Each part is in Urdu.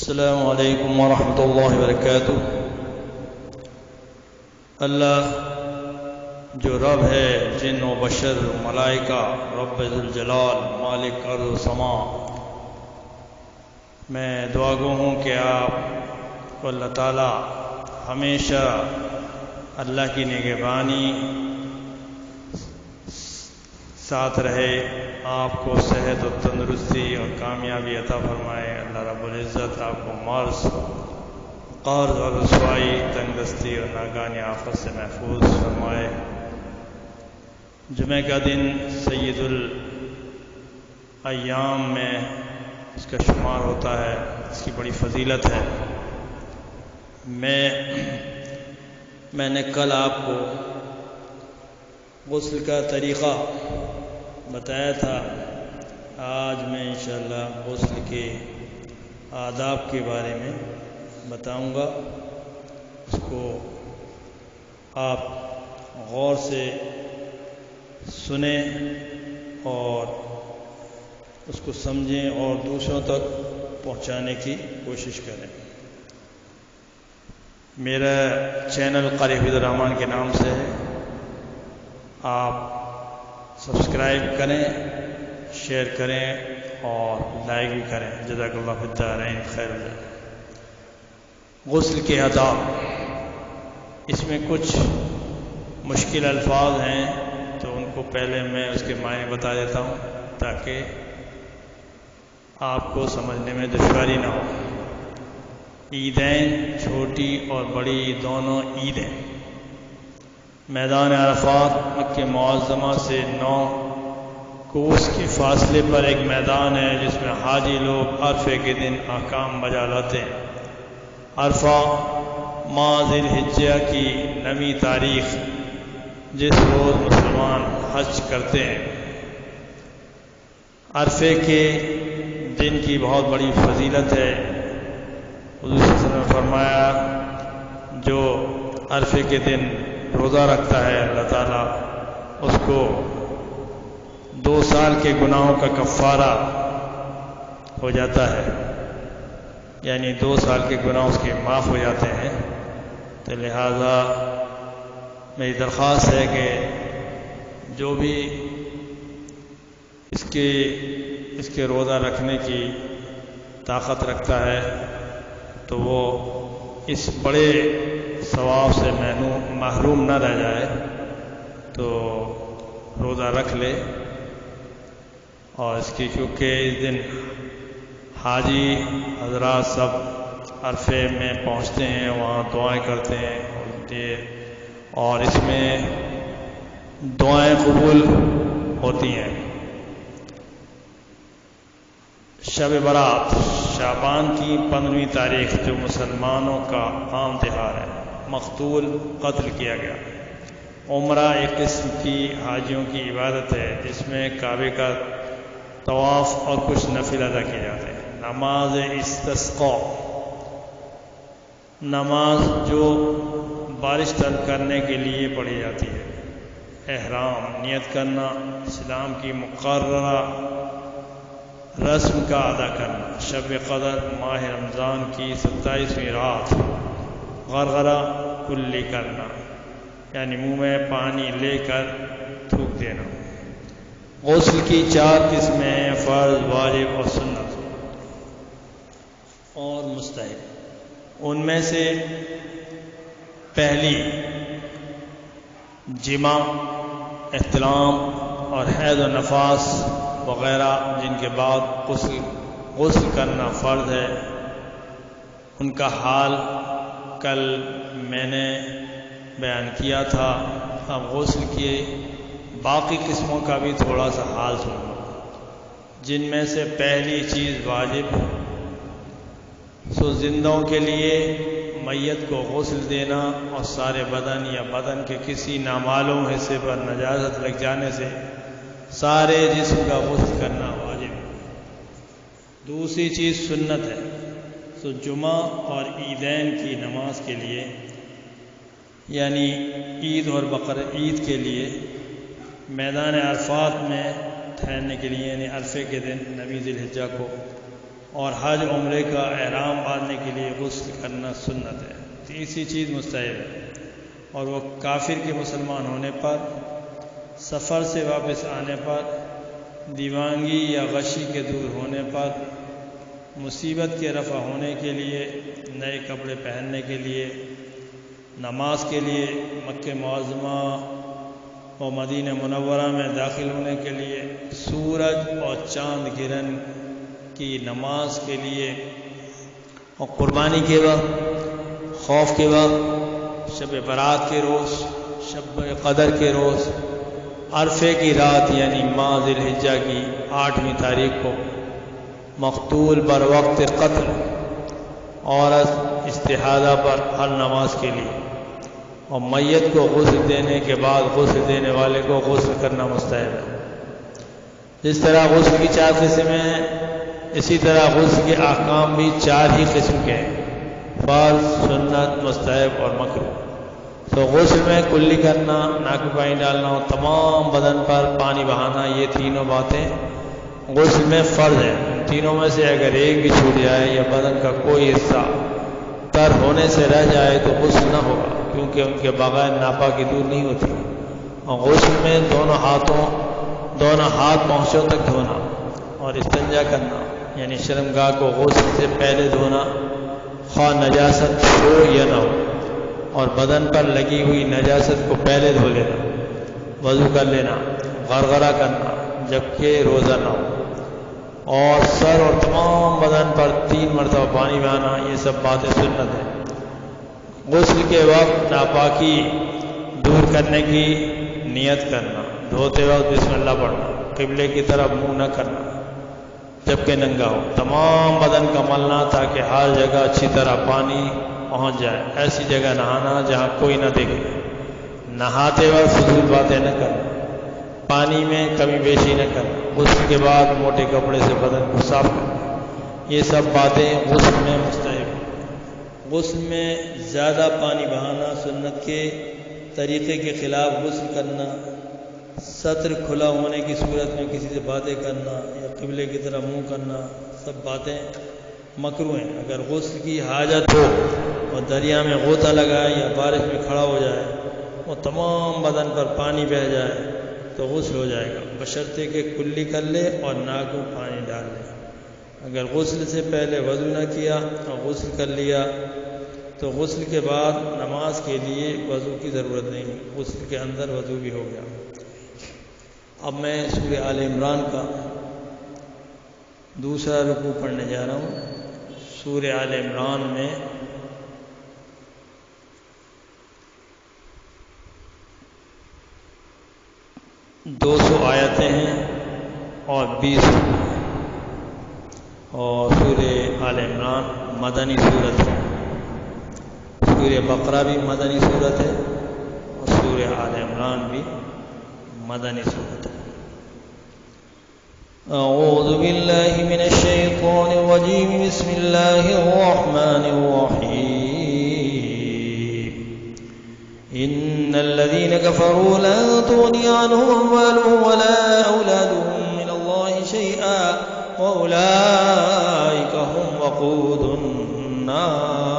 السلام علیکم ورحمۃ اللہ وبرکاتہ۔ اللہ جو رب ہے جن و بشر و ملائکہ، رب ذوالجلال مالک ارض و سما، میں دعا گو ہوں کہ آپ کو اللہ تعالی ہمیشہ اللہ کی نگہبانی ساتھ رہے، آپ کو صحت و تندرستی اور کامیابی عطا فرمائے۔ اللہ رب العزت آپ کو مرض، قرض اور رسوائی، تنگ دستی اور ناگہانی آفت سے محفوظ فرمائے۔ جمعہ کا دن سید الایام میں اس کا شمار ہوتا ہے، اس کی بڑی فضیلت ہے۔ میں نے کل آپ کو غسل کا طریقہ بتایا تھا، آج میں انشاءاللہ غسل کے آداب کے بارے میں بتاؤں گا۔ اس کو آپ غور سے سنیں اور اس کو سمجھیں اور دوسروں تک پہنچانے کی کوشش کریں۔ میرا چینل قاری حفیظ الرحمان کے نام سے ہے، آپ سبسکرائب کریں، شیئر کریں اور لائک بھی کریں۔ جزاک اللہ فی الدارین خیر الجزا۔ غسل کے آداب، اس میں کچھ مشکل الفاظ ہیں تو ان کو پہلے میں اس کے معنی بتا دیتا ہوں تاکہ آپ کو سمجھنے میں دشواری نہ ہو۔ عیدین، چھوٹی اور بڑی عید دونوں عید ہیں۔ میدان عرفات مکہ معظمہ سے 9 کوس کے فاصلے پر ایک میدان ہے جس میں حاجی لوگ عرفے کے دن احکام بجا لاتے ہیں۔ عرفہ ماہ ذی الحجہ کی 9ویں تاریخ، جس روز مسلمان حج کرتے ہیں۔ عرفے کے دن کی بہت بڑی فضیلت ہے۔ حضور صلی اللہ علیہ وسلم نے فرمایا جو عرفے کے دن روزہ رکھتا ہے اللہ تعالیٰ اس کو 2 سال کے گناہوں کا کفارہ ہو جاتا ہے، یعنی 2 سال کے گناہ اس کے معاف ہو جاتے ہیں۔ تو لہذا میری درخواست ہے کہ جو بھی اس کے روزہ رکھنے کی طاقت رکھتا ہے تو وہ اس بڑے ثواب سے محروم نہ رہ جائے، تو روزہ رکھ لے۔ اور اس کی کیونکہ اس دن حاجی حضرات سب عرفے میں پہنچتے ہیں، وہاں دعائیں کرتے ہیں اور اس میں دعائیں قبول ہوتی ہیں۔ شب برات شعبان کی 15ویں تاریخ جو مسلمانوں کا عام تہوار ہے، مقتول قتل کیا گیا۔ عمرہ ایک قسم کی حاجیوں کی عبادت ہے جس میں کعبے کا طواف اور کچھ نفل ادا کیے جاتے ہیں۔ نماز استسقاء، نماز جو بارش طلب کرنے کے لیے پڑھی جاتی ہے۔ احرام، نیت کرنا، اسلام کی مقررہ رسم کا ادا کرنا۔ شب قدر، ماہ رمضان کی 27ویں رات، غرغرہ کلی کرنا، یعنی منہ میں پانی لے کر تھوک دینا۔ غسل کی 4 قسمیں ہیں، فرض، واجب اور سنت اور مستحب۔ ان میں سے پہلی جماع، احتلام اور حیض و نفاس وغیرہ جن کے بعد غسل کرنا فرض ہے، ان کا حال کل میں نے بیان کیا تھا۔ اب غسل کی باقی قسموں کا بھی تھوڑا سا حال سنو، جن میں سے پہلی چیز واجب، زندوں کے لیے میت کو غسل دینا اور سارے بدن یا بدن کے کسی نامعلوم حصے پر نجاست لگ جانے سے سارے جسم کا غسل کرنا واجب ہے۔ دوسری چیز سنت ہے، جمعہ اور عیدین کی نماز کے لیے، یعنی عید اور بقر عید کے لیے میدان عرفات میں ٹھہرنے کے لیے، یعنی عرفے کے دن 9 ذی الحجہ کو، اور حج عمرے کا احرام باندھنے کے لیے غسل کرنا سنت ہے، تیسری چیز مستحب ہے، اور وہ کافر کے مسلمان ہونے پر، سفر سے واپس آنے پر، دیوانگی یا غشی کے دور ہونے پر، مصیبت کے رفع ہونے کے لیے، نئے کپڑے پہننے کے لیے، نماز کے لیے، مکہ معظمہ اور مدینہ منورہ میں داخل ہونے کے لیے، سورج اور چاند گرہن کی نماز کے لیے، اور قربانی کے وقت، خوف کے وقت، شب برات کے روز، شب قدر کے روز، عرفے کی رات یعنی ماہ ذی الحجہ کی 8ویں تاریخ کو، مقتول بر وقت قتل عورت استحاضہ پر ہر نماز کے لیے، اور میت کو غسل دینے کے بعد غسل دینے والے کو غسل کرنا مستحب ہے۔ جس طرح غسل کی 4 قسمیں ہیں، اسی طرح غسل کے احکام بھی 4 ہی قسم کے ہیں: فرض، سنت، مستحب اور مکروہ۔ تو غسل میں کلی کرنا، ناک میں پانی ڈالنا اور تمام بدن پر پانی بہانا، یہ تینوں باتیں غسل میں فرض ہیں۔ ان تینوں میں سے اگر ایک بھی چھوٹ جائے یا بدن کا کوئی حصہ تر ہونے سے رہ جائے تو غسل نہ ہوگا، کیونکہ ان کے بغیر ناپاکی دور نہیں ہوتی۔ اور غسل میں دونوں ہاتھ پہنچوں تک دھونا، اور استنجا کرنا یعنی شرمگاہ کو غسل سے پہلے دھونا، خواہ نجاست ہو یا نہ ہو، اور بدن پر لگی ہوئی نجاست کو پہلے دھو لینا، وضو کر لینا، غرغرہ کرنا جبکہ روزہ نہ ہو، اور سر اور تمام بدن پر 3 مرتبہ پانی بہانا، یہ سب باتیں سنت ہیں۔ غسل کے وقت ناپاکی دور کرنے کی نیت کرنا، دھوتے وقت بسم اللہ پڑھنا، قبلے کی طرف منہ نہ کرنا جبکہ ننگا ہو، تمام بدن کا ملنا تاکہ ہر جگہ اچھی طرح پانی پہنچ جائے، ایسی جگہ نہانا جہاں کوئی نہ دیکھے، نہاتے وقت فضول باتیں نہ کرنا، پانی میں کمی بیشی نہ کرنا، غسل کے بعد موٹے کپڑے سے بدن کو صاف کرنا، یہ سب باتیں غسل میں مستحب ہیں۔ غسل میں زیادہ پانی بہانا، سنت کے طریقے کے خلاف غسل کرنا، سطر کھلا ہونے کی صورت میں کسی سے باتیں کرنا یا قبلے کی طرف منہ کرنا، سب باتیں مکروہ ہیں۔ اگر غسل کی حاجت ہو اور دریا میں غوطہ لگائے یا بارش میں کھڑا ہو جائے اور تمام بدن پر پانی بہہ جائے تو غسل ہو جائے گا، بشرطے کہ کلی کر لے اور ناک میں پانی ڈال لے۔ اگر غسل سے پہلے وضو نہ کیا اور غسل کر لیا تو غسل کے بعد نماز کے لیے وضو کی ضرورت نہیں، غسل کے اندر وضو بھی ہو گیا۔ اب میں سورہ آل عمران کا دوسرا رکوع پڑھنے جا رہا ہوں۔ سورہ آل عمران میں 200 آیتیں ہیں اور 20 رکوع ہیں، اور سورہ آل عمران مدنی سورت ہے، سورہ بقرہ بھی مدنی سورت ہے اور سورہ آل عمران بھی مدنی سورت ہے۔ اعوذ باللہ من الشیطان الرجیم، بسم اللہ الرحمن الرحیم۔ ان الذین کفروا لن تغنی عنهم اموالهم ولا اولادهم من اللہ شیئا واولئک هم وقود النار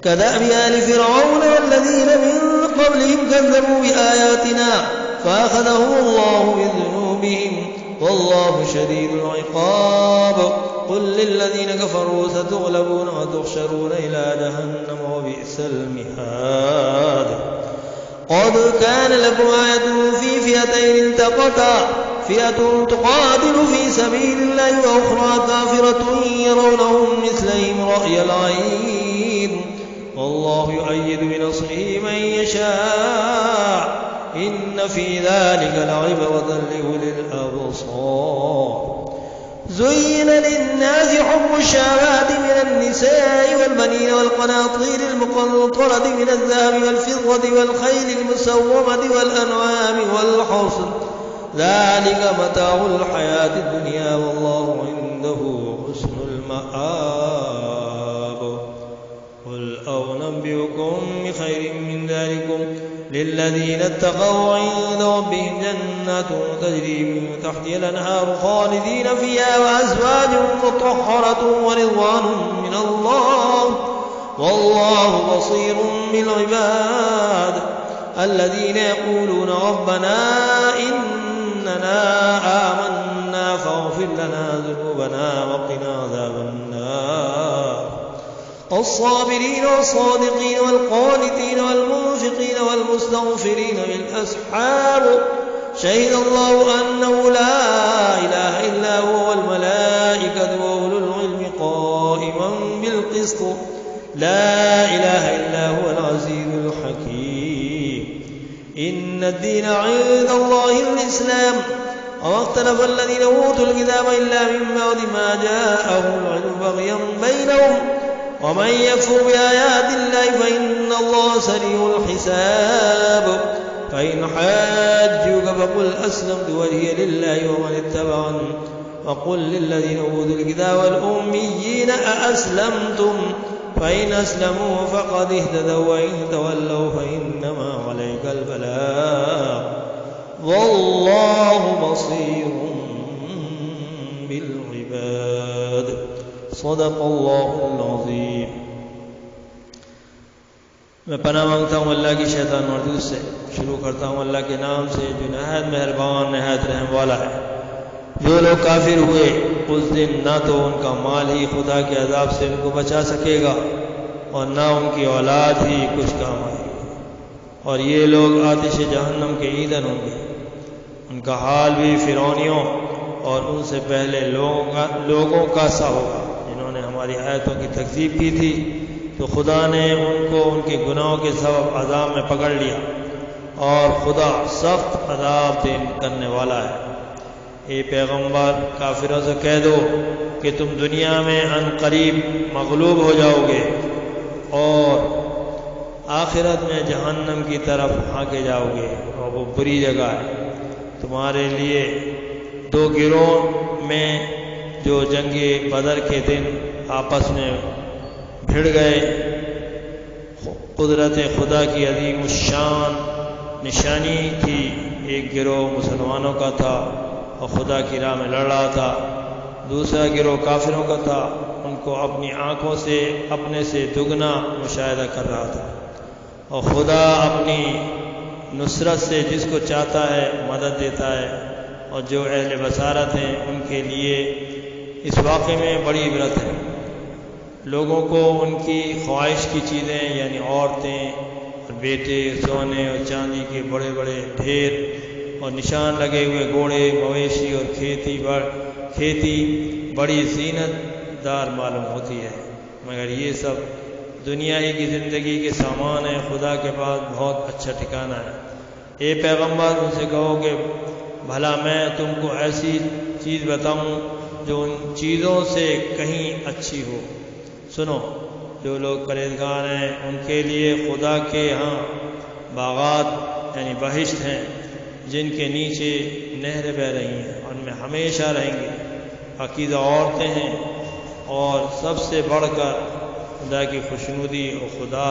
كدأب آل فرعون والذين من قبلهم كذبوا بآياتنا فأخذهم الله بذنوبهم والله شديد العقاب قل للذين كفروا ستغلبون وتحشرون إلى جهنم وبئس المهاد قد كان لكم آية في فئتين التقتا فئة تقاتل في سبيل الله وأخرى كافرة يرونهم مثلهم رأي العين والله يؤيد بنصره من يشاء إن في ذلك لعبرة لأولي الأبصار زين للناس حب الشهوات من النساء والبنين والقناطير المقنطرة من الذهب والفضة والخيل المسومة والأنعام والحرث ذلك متاع الحياة الدنيا والله عنده حسن المآب قل أنبئكم بخير من ذلكم للذين اتقوا عند ربهم جنات تجري من تحتها الأنهار خالدين فيها وأزواج مطهرة ورضوان من الله والله بصير بالعباد الذين يقولون ربنا إننا آمنا فاغفر لنا ذنوبنا وقنا عذاب النار الصابرين والصادقين والقانتين والمنفقين والمستغفرين بالأسحار شهد الله أنه لا إله إلا هو والملائكة وأولو العلم قائما بالقسط لا إله إلا هو العزيز الحكيم إن الدين عند الله الإسلام وما اختلف الذين أوتوا الكتاب إلا من بعد ما جاءهم العلم بغيا بينهم ومن يكفر بآيات الله فإن الله سريع الحساب فإن حاجوك فقل أسلمت وجهي لله ومن اتبعني وقل للذين أوتوا الكتاب والأميين أأسلمتم فإن أسلموا فقد اهتدوا وإن تولوا فإنما عليك البلاغ والله بصير بالعباد صدق الله العظیم. میں پناہ مانگتا ہوں اللہ کی شیطان مردود سے. شروع کرتا ہوں اللہ کے نام سے جو نہایت مہربان نہایت رحم والا ہے. جو لوگ کافر ہوئے اس دن نہ تو ان کا مال ہی خدا کے عذاب سے ان کو بچا سکے گا اور نہ ان کی اولاد ہی کچھ کام آئے گی، اور یہ لوگ آتش جہنم کے ایندھن ہوں گے. ان کا حال بھی فرعونیوں اور ان سے پہلے لوگوں کا سا ہوگا جنہوں نے ہماری آیتوں کی تکذیب کی تھی، تو خدا نے ان کو ان کے گناہوں کے سبب عذاب میں پکڑ لیا، اور خدا سخت عذاب دین کرنے والا ہے. اے پیغمبر کافروں سے کہہ دو کہ تم دنیا میں ان قریب مغلوب ہو جاؤ گے اور آخرت میں جہنم کی طرف ہانکے جاؤ گے، اور وہ بری جگہ ہے. تمہارے لیے دو گروہ میں جو جنگ بدر کے دن آپس میں بھڑ گئے، قدرت خدا کی عظیم الشان نشانی تھی. ایک گروہ مسلمانوں کا تھا اور خدا کی راہ میں لڑ رہا تھا، دوسرا گروہ کافروں کا تھا، ان کو اپنی آنکھوں سے اپنے سے دگنا مشاہدہ کر رہا تھا. اور خدا اپنی نصرت سے جس کو چاہتا ہے مدد دیتا ہے، اور جو اہل بصارت ہیں ان کے لیے اس واقعے میں بڑی عبرت ہے. لوگوں کو ان کی خواہش کی چیزیں یعنی عورتیں اور بیٹے، سونے اور چاندی کے بڑے بڑے ڈھیر اور نشان لگے ہوئے گھوڑے، مویشی اور کھیتی بڑی زینت دار معلوم ہوتی ہے، مگر یہ سب دنیا ہی کی زندگی کے سامان ہیں. خدا کے پاس بہت اچھا ٹھکانہ ہے. اے پیغمبر ان سے کہو کہ بھلا میں تم کو ایسی چیز بتاؤں جو ان چیزوں سے کہیں اچھی ہو. سنو، جو لوگ پرہیزگار ہیں ان کے لیے خدا کے ہاں باغات یعنی بہشت ہیں جن کے نیچے نہریں بہہ رہی ہیں، ان میں ہمیشہ رہیں گے. عقیدہ عورتیں ہیں، اور سب سے بڑھ کر خدا کی خوشنودی، اور خدا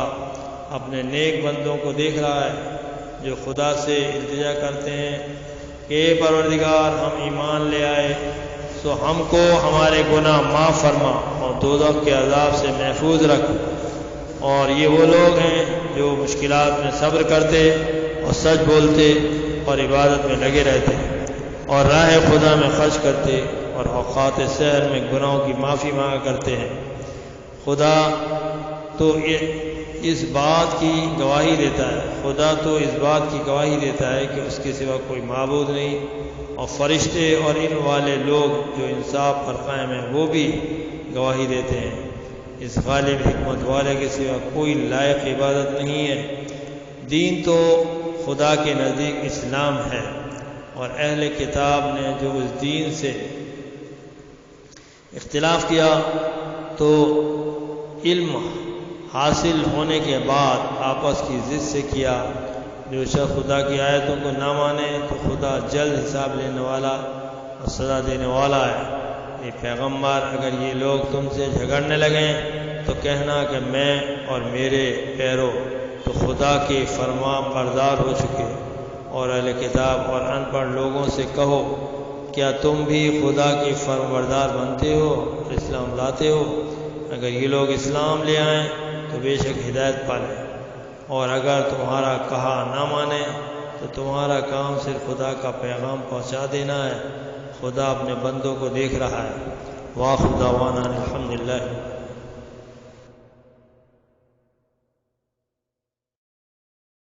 اپنے نیک بندوں کو دیکھ رہا ہے جو خدا سے التجا کرتے ہیں کہ اے پروردگار ہم ایمان لے آئے تو ہم کو ہمارے گناہ معاف فرما اور دوزخ کے عذاب سے محفوظ رکھ. اور یہ وہ لوگ ہیں جو مشکلات میں صبر کرتے اور سچ بولتے اور عبادت میں لگے رہتے اور راہ خدا میں خرچ کرتے اور اوقات سحر میں گناہوں کی معافی مانگا کرتے ہیں. خدا تو اس بات کی گواہی دیتا ہے کہ اس کے سوا کوئی معبود نہیں، اور فرشتے اور ان والے لوگ جو انصاف پر قائم ہیں وہ بھی گواہی دیتے ہیں. اس غالب حکمت والے کے سوا کوئی لائق عبادت نہیں ہے. دین تو خدا کے نزدیک اسلام ہے، اور اہل کتاب نے جو اس دین سے اختلاف کیا تو علم حاصل ہونے کے بعد آپس کی ضد سے کیا. جو شخص خدا کی آیتوں کو نہ مانے تو خدا جلد حساب لینے والا اور سزا دینے والا ہے. اے پیغمبر اگر یہ لوگ تم سے جھگڑنے لگیں تو کہنا کہ میں اور میرے پیرو تو خدا کے فرمان بردار ہو چکے، اور اہل کتاب اور ان پڑھ لوگوں سے کہو کیا تم بھی خدا کے فرمان بردار بنتے ہو، اسلام لاتے ہو؟ اگر یہ لوگ اسلام لے آئیں تو بے شک ہدایت پالیں، اور اگر تمہارا کہا نہ مانیں تو تمہارا کام صرف خدا کا پیغام پہنچا دینا ہے۔ خدا اپنے بندوں کو دیکھ رہا ہے۔ وآخر دعوانا الحمدللہ۔